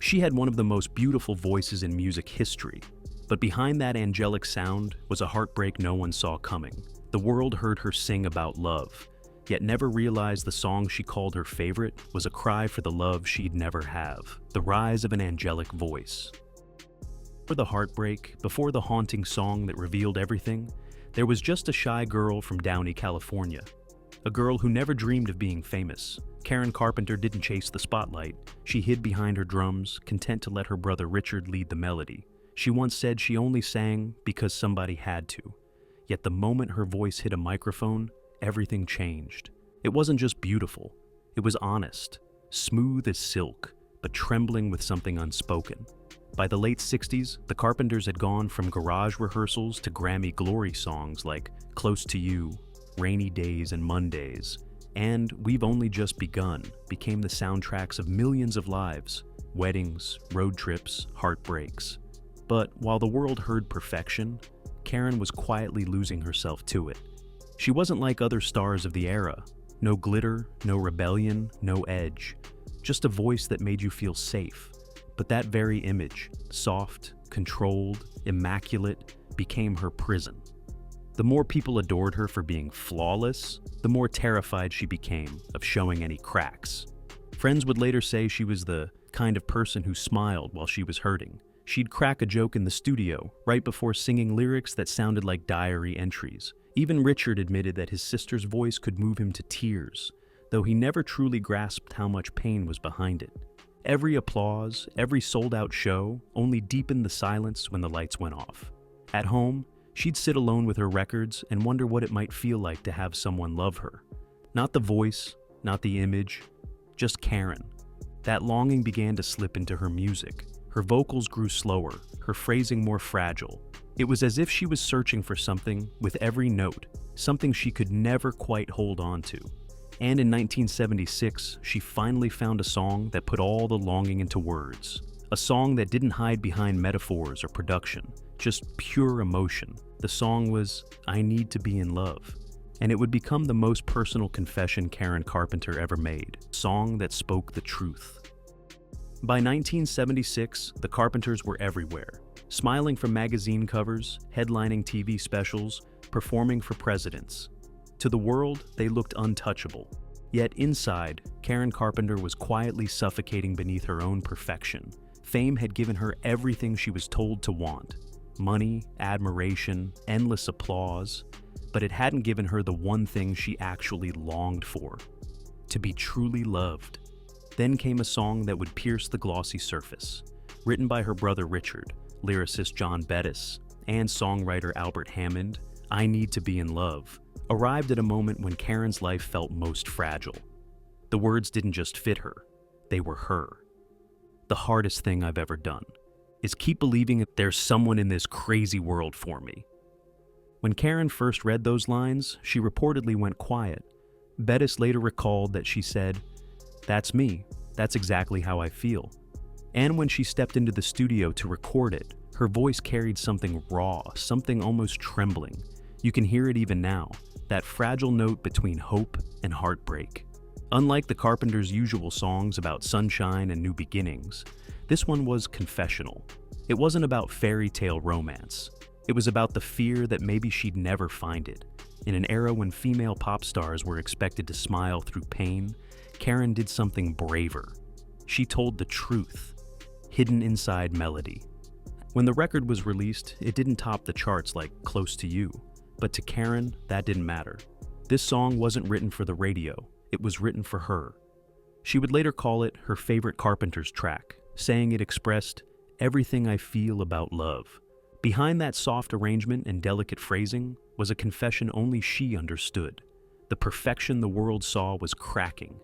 She had one of the most beautiful voices in music history, but behind that angelic sound was a heartbreak no one saw coming. The world heard her sing about love, yet never realized the song she called her favorite was a cry for the love she'd never have, the rise of an angelic voice. Before the heartbreak, before the haunting song that revealed everything, there was just a shy girl from Downey, California. A girl who never dreamed of being famous. Karen Carpenter didn't chase the spotlight. She hid behind her drums, content to let her brother Richard lead the melody. She once said she only sang because somebody had to. Yet the moment her voice hit a microphone, everything changed. It wasn't just beautiful, it was honest, smooth as silk, but trembling with something unspoken. By the late 60s, the Carpenters had gone from garage rehearsals to Grammy glory songs like Close to You, Rainy Days and Mondays, and We've Only Just Begun became the soundtracks of millions of lives, weddings, road trips, heartbreaks. But while the world heard perfection, Karen was quietly losing herself to it. She wasn't like other stars of the era. No glitter, no rebellion, no edge. Just a voice that made you feel safe. But that very image, soft, controlled, immaculate, became her prison. The more people adored her for being flawless, the more terrified she became of showing any cracks. Friends would later say she was the kind of person who smiled while she was hurting. She'd crack a joke in the studio right before singing lyrics that sounded like diary entries. Even Richard admitted that his sister's voice could move him to tears, though he never truly grasped how much pain was behind it. Every applause, every sold-out show only deepened the silence when the lights went off. At home, she'd sit alone with her records and wonder what it might feel like to have someone love her. Not the voice, not the image, just Karen. That longing began to slip into her music. Her vocals grew slower, her phrasing more fragile. It was as if she was searching for something with every note, something she could never quite hold on to. And in 1976, she finally found a song that put all the longing into words. A song that didn't hide behind metaphors or production, just pure emotion. The song was I Need to Be in Love. And it would become the most personal confession Karen Carpenter ever made, a song that spoke the truth. By 1976, the Carpenters were everywhere, smiling from magazine covers, headlining TV specials, performing for presidents. To the world, they looked untouchable. Yet inside, Karen Carpenter was quietly suffocating beneath her own perfection. Fame had given her everything she was told to want: money, admiration, endless applause. But it hadn't given her the one thing she actually longed for: to be truly loved. Then came a song that would pierce the glossy surface. Written by her brother Richard, lyricist John Bettis, and songwriter Albert Hammond, I Need to Be in Love arrived at a moment when Karen's life felt most fragile. The words didn't just fit her, they were her. The hardest thing I've ever done is keep believing that there's someone in this crazy world for me. When Karen first read those lines, she reportedly went quiet. Bettis later recalled that she said, "That's me. That's exactly how I feel." And when she stepped into the studio to record it, her voice carried something raw, something almost trembling. You can hear it even now, that fragile note between hope and heartbreak. Unlike the Carpenters' usual songs about sunshine and new beginnings, this one was confessional. It wasn't about fairy tale romance. It was about the fear that maybe she'd never find it. In an era when female pop stars were expected to smile through pain, Karen did something braver. She told the truth, hidden inside melody. When the record was released, it didn't top the charts like Close to You, but to Karen, that didn't matter. This song wasn't written for the radio, it was written for her. She would later call it her favorite Carpenters track, saying it expressed everything I feel about love. Behind that soft arrangement and delicate phrasing was a confession only she understood. The perfection the world saw was cracking,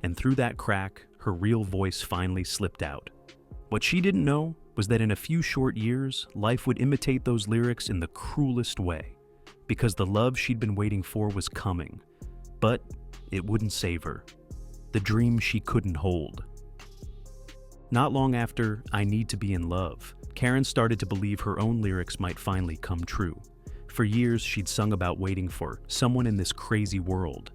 and through that crack, her real voice finally slipped out. What she didn't know was that in a few short years, life would imitate those lyrics in the cruelest way, because the love she'd been waiting for was coming, but it wouldn't save her. The dream she couldn't hold. Not long after I Need to Be in Love, Karen started to believe her own lyrics might finally come true. For years, she'd sung about waiting for someone in this crazy world,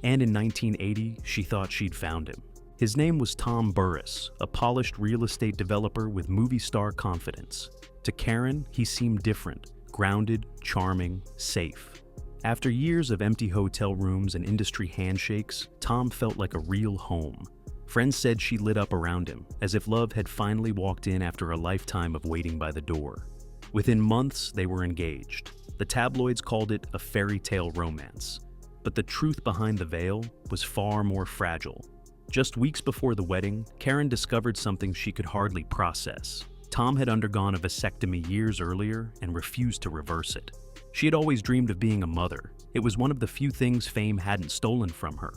and in 1980, she thought she'd found him. His name was Tom Burris, a polished real estate developer with movie star confidence. To Karen, he seemed different, grounded, charming, safe. After years of empty hotel rooms and industry handshakes, Tom felt like a real home. Friends said she lit up around him, as if love had finally walked in after a lifetime of waiting by the door. Within months, they were engaged. The tabloids called it a fairy tale romance. But the truth behind the veil was far more fragile. Just weeks before the wedding, Karen discovered something she could hardly process. Tom had undergone a vasectomy years earlier and refused to reverse it. She had always dreamed of being a mother. It was one of the few things fame hadn't stolen from her.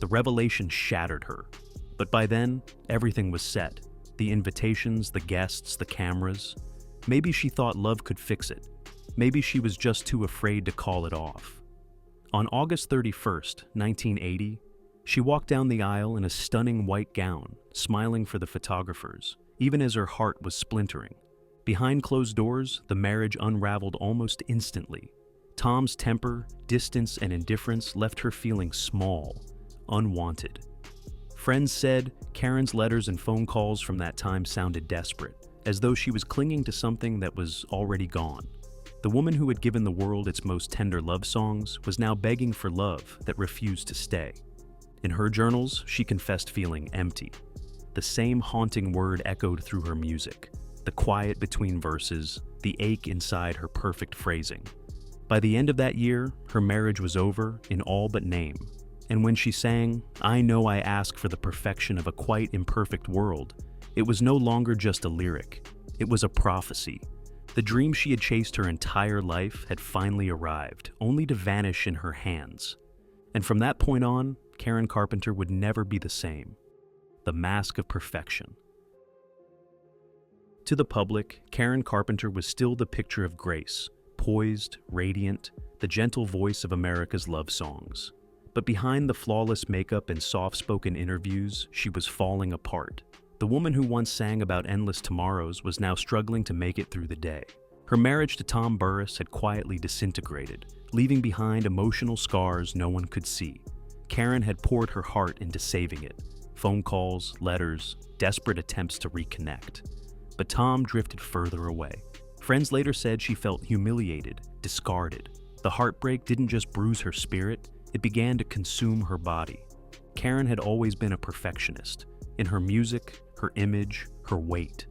The revelation shattered her. But by then, everything was set. The invitations, the guests, the cameras. Maybe she thought love could fix it. Maybe she was just too afraid to call it off. On August 31st, 1980, she walked down the aisle in a stunning white gown, smiling for the photographers, even as her heart was splintering. Behind closed doors, the marriage unraveled almost instantly. Tom's temper, distance, and indifference left her feeling small, unwanted. Friends said Karen's letters and phone calls from that time sounded desperate, as though she was clinging to something that was already gone. The woman who had given the world its most tender love songs was now begging for love that refused to stay. In her journals, she confessed feeling empty. The same haunting word echoed through her music, the quiet between verses, the ache inside her perfect phrasing. By the end of that year, her marriage was over in all but name. And when she sang, "I know I ask for the perfection of a quite imperfect world," it was no longer just a lyric. It was a prophecy. The dream she had chased her entire life had finally arrived, only to vanish in her hands. And from that point on, Karen Carpenter would never be the same. The mask of perfection. To the public, Karen Carpenter was still the picture of grace, poised, radiant, the gentle voice of America's love songs. But behind the flawless makeup and soft-spoken interviews, she was falling apart. The woman who once sang about endless tomorrows was now struggling to make it through the day. Her marriage to Tom Burris had quietly disintegrated, leaving behind emotional scars no one could see. Karen had poured her heart into saving it. Phone calls, letters, desperate attempts to reconnect. But Tom drifted further away. Friends later said she felt humiliated, discarded. The heartbreak didn't just bruise her spirit, it began to consume her body. Karen had always been a perfectionist. In her music, her image, her weight.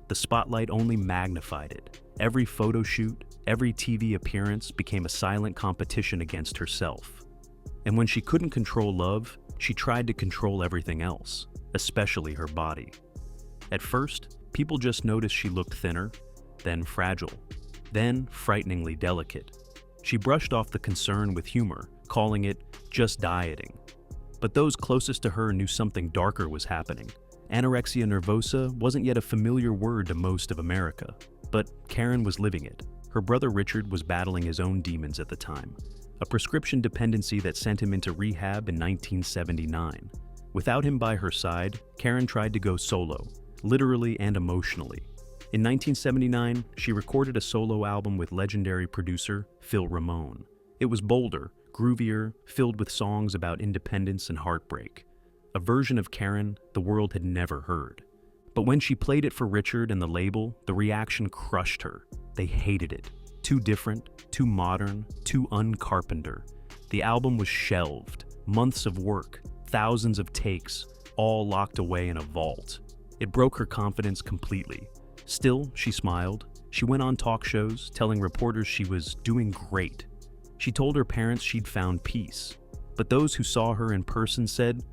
The spotlight only magnified it. Every photo shoot, every TV appearance became a silent competition against herself. And when she couldn't control love, she tried to control everything else, especially her body. At first, people just noticed she looked thinner, then fragile, then frighteningly delicate. She brushed off the concern with humor, calling it just dieting. But those closest to her knew something darker was happening. Anorexia nervosa wasn't yet a familiar word to most of America, but Karen was living it. Her brother Richard was battling his own demons at the time, a prescription dependency that sent him into rehab in 1979. Without him by her side, Karen tried to go solo, literally and emotionally. In 1979, she recorded a solo album with legendary producer Phil Ramone. It was bolder, groovier, filled with songs about independence and heartbreak. A version of Karen the world had never heard. But when she played it for Richard and the label, the reaction crushed her. They hated it. Too different, too modern, too un-Carpenter. The album was shelved. Months of work, thousands of takes, all locked away in a vault. It broke her confidence completely. Still, she smiled. She went on talk shows, telling reporters she was doing great. She told her parents she'd found peace. But those who saw her in person said,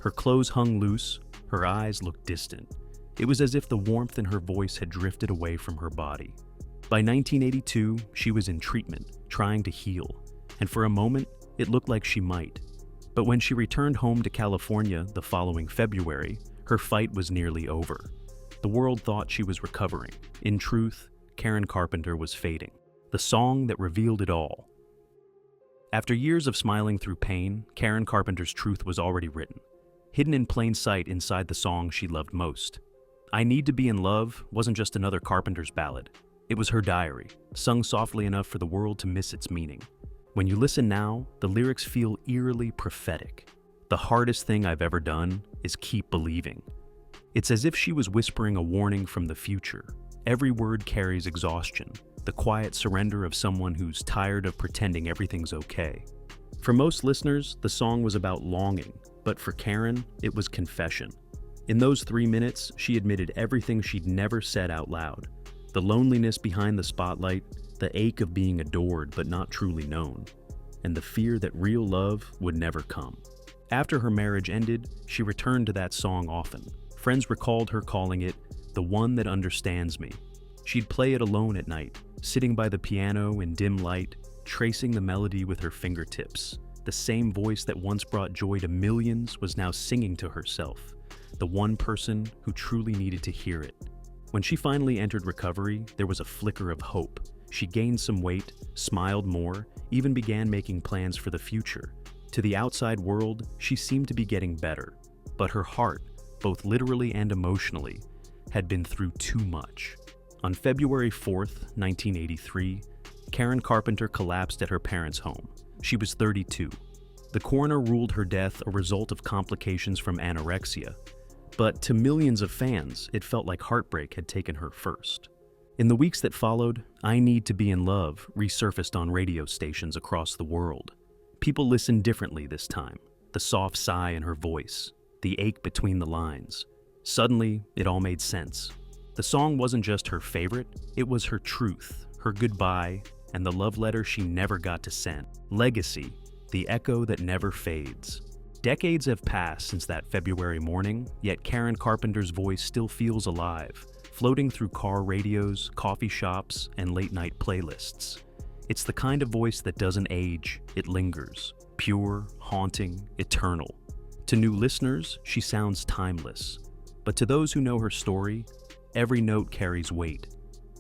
her clothes hung loose, her eyes looked distant. It was as if the warmth in her voice had drifted away from her body. By 1982, she was in treatment, trying to heal, and for a moment, it looked like she might. But when she returned home to California the following February, her fight was nearly over. The world thought she was recovering. In truth, Karen Carpenter was fading. The song that revealed it all. After years of smiling through pain, Karen Carpenter's truth was already written, hidden in plain sight inside the song she loved most. I Need to Be in Love wasn't just another Carpenter's ballad. It was her diary, sung softly enough for the world to miss its meaning. When you listen now, the lyrics feel eerily prophetic. "The hardest thing I've ever done is keep believing." It's as if she was whispering a warning from the future. Every word carries exhaustion, the quiet surrender of someone who's tired of pretending everything's okay. For most listeners, the song was about longing, but for Karen, it was confession. In those 3 minutes, she admitted everything she'd never said out loud. The loneliness behind the spotlight, the ache of being adored but not truly known, and the fear that real love would never come. After her marriage ended, she returned to that song often. Friends recalled her calling it the one that understands me. She'd play it alone at night, sitting by the piano in dim light, tracing the melody with her fingertips. The same voice that once brought joy to millions was now singing to herself, the one person who truly needed to hear it. When she finally entered recovery, there was a flicker of hope. She gained some weight, smiled more, even began making plans for the future. To the outside world, she seemed to be getting better, but her heart, both literally and emotionally, had been through too much. On February 4th, 1983, Karen Carpenter collapsed at her parents' home. She was 32. The coroner ruled her death a result of complications from anorexia, but to millions of fans, it felt like heartbreak had taken her first. In the weeks that followed, "I Need to Be in Love" resurfaced on radio stations across the world. People listened differently this time, the soft sigh in her voice, the ache between the lines. Suddenly, it all made sense. The song wasn't just her favorite, it was her truth, her goodbye, and the love letter she never got to send. Legacy, the echo that never fades. Decades have passed since that February morning, yet Karen Carpenter's voice still feels alive, floating through car radios, coffee shops, and late-night playlists. It's the kind of voice that doesn't age, it lingers, pure, haunting, eternal. To new listeners, she sounds timeless. But to those who know her story, every note carries weight.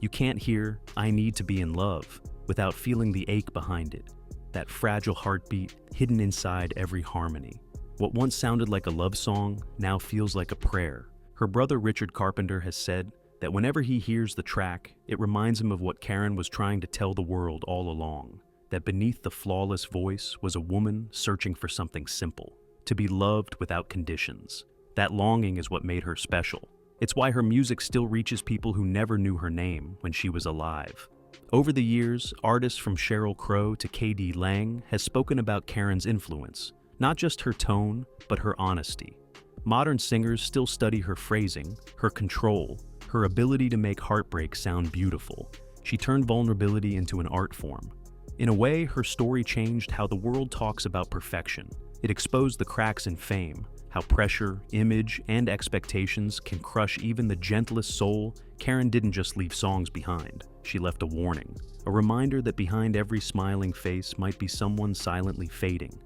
You can't hear "I Need to Be in Love" without feeling the ache behind it, that fragile heartbeat hidden inside every harmony. What once sounded like a love song now feels like a prayer. Her brother Richard Carpenter has said that whenever he hears the track, it reminds him of what Karen was trying to tell the world all along, that beneath the flawless voice was a woman searching for something simple, to be loved without conditions. That longing is what made her special. It's why her music still reaches people who never knew her name when she was alive. Over the years, artists from Sheryl Crow to K.D. Lang has spoken about Karen's influence, not just her tone, but her honesty. Modern singers still study her phrasing, her control, her ability to make heartbreak sound beautiful. She turned vulnerability into an art form. In a way, her story changed how the world talks about perfection. It exposed the cracks in fame, how pressure, image, and expectations can crush even the gentlest soul. Karen didn't just leave songs behind. She left a warning, a reminder that behind every smiling face might be someone silently fading.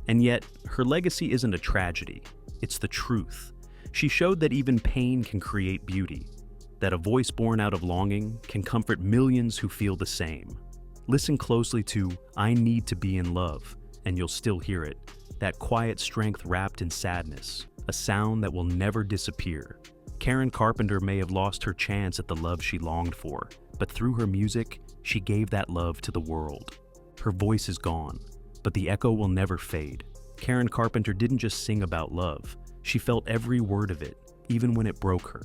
And yet, her legacy isn't a tragedy. It's the truth. She showed that even pain can create beauty, that a voice born out of longing can comfort millions who feel the same. Listen closely to "I Need to Be in Love," and you'll still hear it. That quiet strength wrapped in sadness, a sound that will never disappear. Karen Carpenter may have lost her chance at the love she longed for, but through her music, she gave that love to the world. Her voice is gone, but the echo will never fade. Karen Carpenter didn't just sing about love, she felt every word of it, even when it broke her.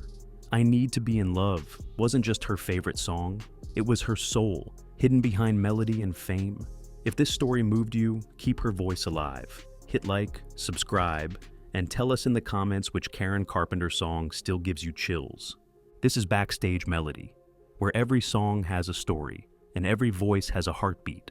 "I Need to Be in Love" wasn't just her favorite song, it was her soul, hidden behind melody and fame. If this story moved you, keep her voice alive. Hit like, subscribe, and tell us in the comments which Karen Carpenter song still gives you chills. This is Backstage Melody, where every song has a story, and every voice has a heartbeat.